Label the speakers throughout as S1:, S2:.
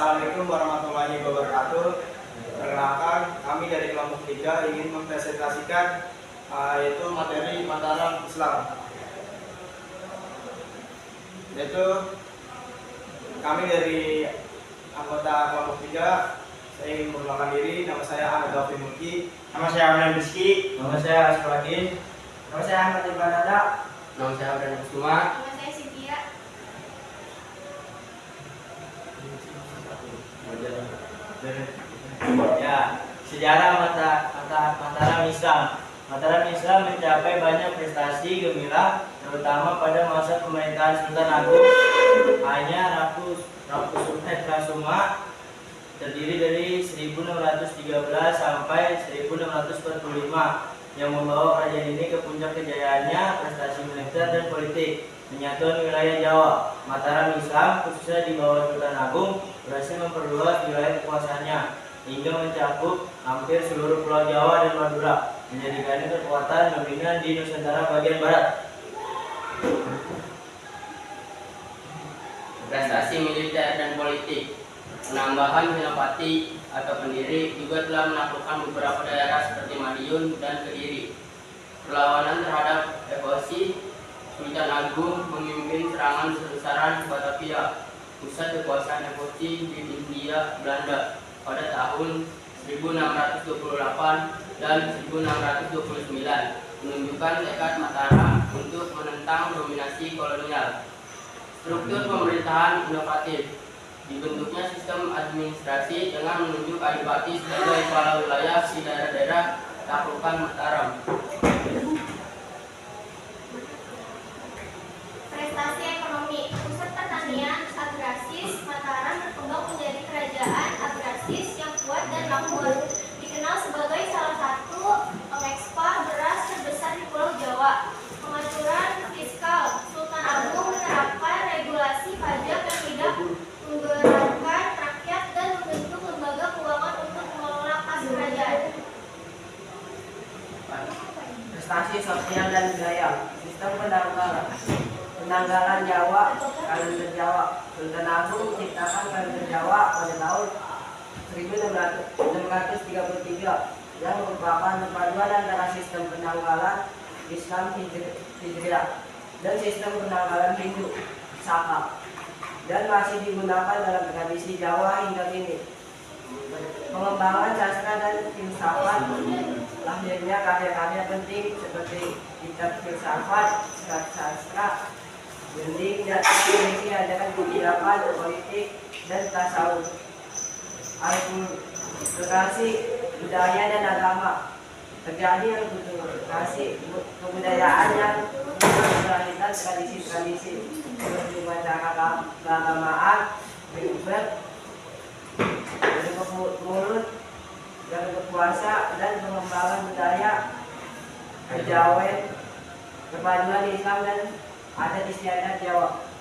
S1: Assalamualaikum warahmatullahi wabarakatuh. Perkenalkan, kami dari kelompok 3 ingin mempresentasikan yaitu materi Mataram Islam. Yaitu kami dari anggota kelompok 3, saya ingin memperkenalkan diri. Nama saya Ahmad Daufin Mulki.
S2: Nama saya Amran Rizky.
S3: Nama saya Asfadin.
S2: Nama saya Ahmad Ibanada.
S3: Nama saya Abran Kusuma.
S4: Nama saya Cynthia.
S3: Ya, sejarah Mataram Islam. Mataram Islam mencapai banyak prestasi gemilang, terutama pada masa pemerintahan Sultan Agung hanya Raku Sultan Kasuma, terdiri dari 1613 sampai 1645, yang membawa kerajaan ini ke puncak kejayaannya, prestasi militer dan politik, penyatuan wilayah Jawa. Mataram Islam, khususnya di bawah Sultan Agung, berhasil memperluas wilayah kekuasaannya hingga mencakup hampir seluruh Pulau Jawa dan Madura, menjadikannya kekuatan dominan di Nusantara bagian barat.
S5: Prestasi militer dan politik. Penambahan senopati atau pendiri juga telah menaklukkan beberapa daerah seperti Madiun dan Kediri. Perlawanan terhadap Evosi, Sultan Agung memimpin serangan besar-besaran ke Batavia, pusat kekuasaan Evosi di Hindia Belanda pada tahun 1628 dan 1629, menunjukkan tekad Mataram untuk menentang dominasi kolonial. Struktur pemerintahan inovatif. Dibentuknya sistem administrasi dengan menunjuk adipati sebagai kepala wilayah di daerah-daerah taklukan Mataram.
S4: Prestasi ekonomi. Pusat pertanian agrasis, Mataram berkembang menjadi kerajaan agrasis yang kuat dan makmur. Dikenal sebagai salah satu pengekspor beras terbesar di Pulau Jawa. Pengaturan fiskal. Sultan Agung menerapkan regulasi pajak yang tidak menggerakkan rakyat dan membentuk lembaga keuangan untuk mengelola kas kerajaan.
S2: Prestasi sosial dan budaya. Sistem penanggalan Jawa, kalender Jawa. Sultan Agung menciptakan kalender Jawa pada tahun 1633 yang merupakan perpaduan antara sistem penanggalan Islam Hijriah dan sistem penanggalan Hindu Saka, dan masih digunakan dalam tradisi Jawa hingga kini. Pengembangan sastra dan filsafat. Lahirnya karya-karya penting seperti kitab filsafat, sastra, gending, dan tradisi ajaran kebijakan, politik, dan tasawuf. Akulturasi budaya dan agama. Terjadi akulturasi kebudayaan yang melahirkan tradisi-tradisi seperti upacara keagamaan, ribet, dari mulut, dari berpuasa, dan pengembangan budaya kejawen, perpaduan Islam dan adat istiadat Jawa.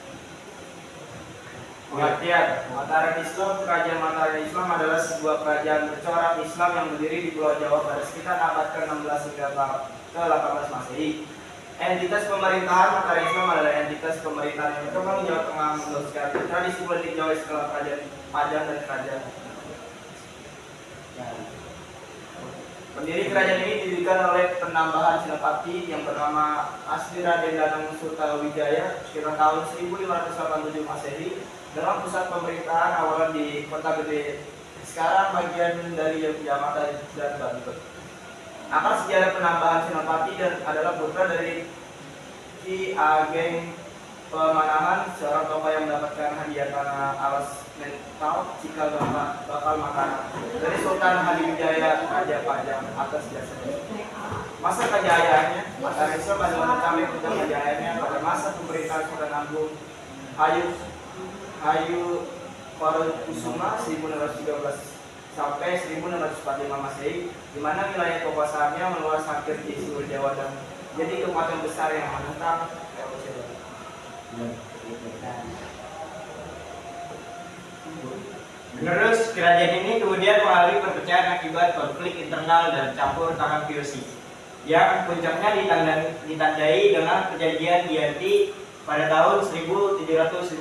S1: Pengertian. Mataram Islam. Kerajaan Mataram Islam adalah sebuah kerajaan bercorak Islam yang berdiri di Pulau Jawa pada sekitar abad ke-16 hingga ke-18 Masehi. Entitas pemerintahan Mataram Islam adalah entitas pemerintahan yang berkembang di Jawa Tengah meneruskan tradisi politik Jawa setelah kerajaan Padang dan kerajaan. Pendiri kerajaan ini didirikan oleh penambahan senopati yang bernama asli Raden Danang Surtawijaya sekitar tahun 1587 Masehi, dengan pusat pemerintahan awalnya di Kota Gede, sekarang bagian dari Yogyakarta dan Banten. Akar sejarah penambahan senopati dan adalah putra dari Ki Ageng Pemanahan, seorang tokoh yang mendapatkan hadiah tanah alas mental jika bakal makanan dari Sultan Hadiwijaya Raja Pajang atas jasanya. Masa kejayaannya, Mataram Islam adalah mencapai puncak kejayaannya pada masa pemerintahan Sultan Agung Hayu Kusuma 1613 sampai 1645 Masehi, di mana wilayah kekuasaannya meluas hampir di seluruh Jawa dan jadi kekuatan besar yang menentang revolusi.
S3: Menerus, kerajaan ini kemudian mengalami perpecahan akibat konflik internal dan campur tangan POC, yang puncaknya ditandai dengan perjanjian Giyanti pada tahun 1755.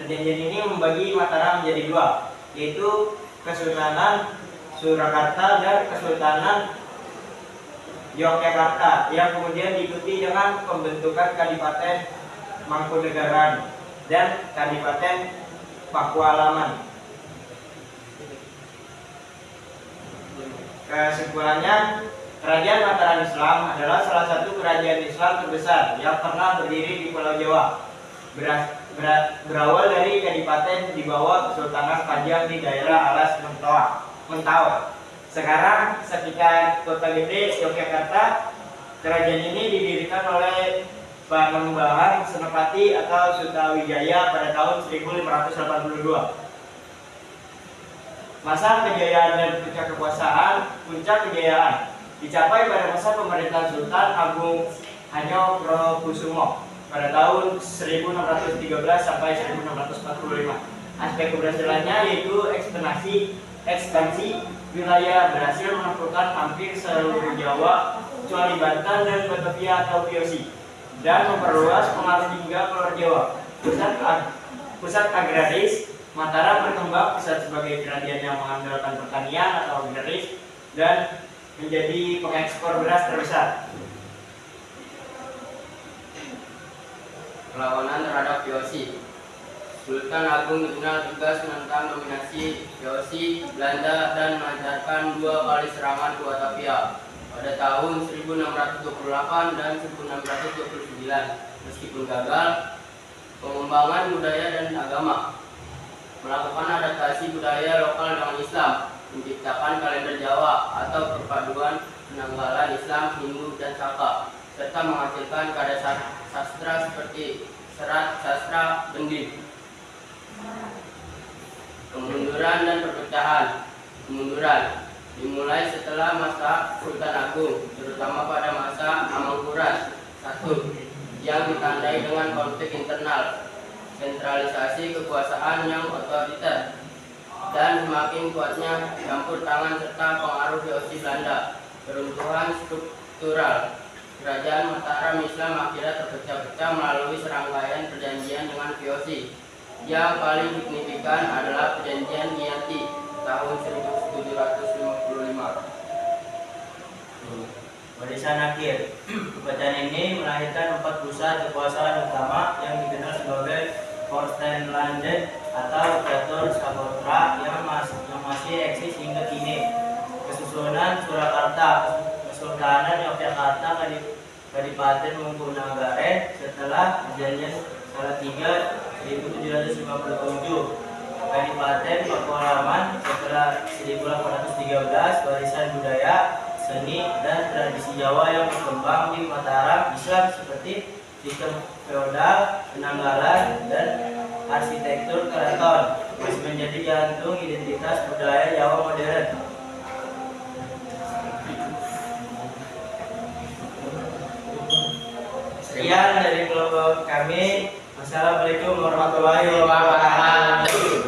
S3: Perjanjian ini membagi Mataram menjadi dua, yaitu Kesultanan Surakarta dan Kesultanan Yogyakarta, yang kemudian diikuti dengan pembentukan Kadipaten Mangkunegaran dan Kadipaten Pakualaman. Kesimpulannya, Kerajaan Mataram Islam adalah salah satu kerajaan Islam terbesar yang pernah berdiri di Pulau Jawa. Berawal dari kadipaten di bawah Kesultanan Pajang di daerah Alas Mentawai. Sekarang sekitar kota gede Yogyakarta, kerajaan ini didirikan oleh Panembahan Senopati atau Sutawijaya pada tahun 1582. Masa kejayaan dan puncak kejayaan dicapai pada masa pemerintahan Sultan Agung Hanyokrokusumo pada tahun 1613 sampai 1645. Aspek keberhasilannya yaitu ekspansi wilayah, berhasil menaklukkan hampir seluruh Jawa kecuali Banten dan Batavia atau Viosi, dan memperluas pengaruh hingga keluar Jawa. Pusat agraris, Mataram berkembang pesat sebagai kerajaan yang mengandalkan pertanian atau agraris dan menjadi pengekspor beras terbesar.
S5: Perlawanan terhadap Viosi. Sultan Agung dikenal tegas menentang dominasi Viosi Belanda dan melancarkan 2 kali serangan ke Batavia pada tahun 1628 dan 1629. Meskipun gagal, pengembangan budaya dan agama, melakukan adaptasi budaya lokal dengan Islam, menciptakan kalender Jawa atau perpaduan penanggalan Islam, Hindu, dan Saka, serta menghasilkan karya sastra seperti serat sastra Bendi. Kemunduran dan perpecahan. Kemunduran dimulai setelah masa Sultan Agung, terutama pada masa Amangkurat I, yang ditandai dengan konflik internal, sentralisasi kekuasaan yang otoriter, dan semakin kuatnya campur tangan serta pengaruh Viosi Belanda. Keruntuhan struktural. Kerajaan Mataram Islam akhirnya terpecah-pecah melalui serangkaian perjanjian dengan Viosi. Yang paling signifikan adalah perjanjian Giyanti tahun 1755.
S3: Warisan akhir. Bacaan ini melahirkan 4 pusat kekuasaan utama yang dikenal sebagai Vorstenlanden atau Catur Sahotra yang masih eksis hingga kini. Kesusunan Surakarta, Kesultanan Yogyakarta, Kadipaten Mangkunegaran setelah perjanjian Salatiga 1757, Kadipaten Pakualaman setelah 1813, warisan budaya, seni, dan tradisi Jawa yang berkembang di Mataram Islam seperti sistem feodal, penanggalan, dan arsitektur keraton masih menjadi jantung identitas budaya Jawa modern. Sekian dari kelompok kami. Wassalamualaikum warahmatullahi wabarakatuh.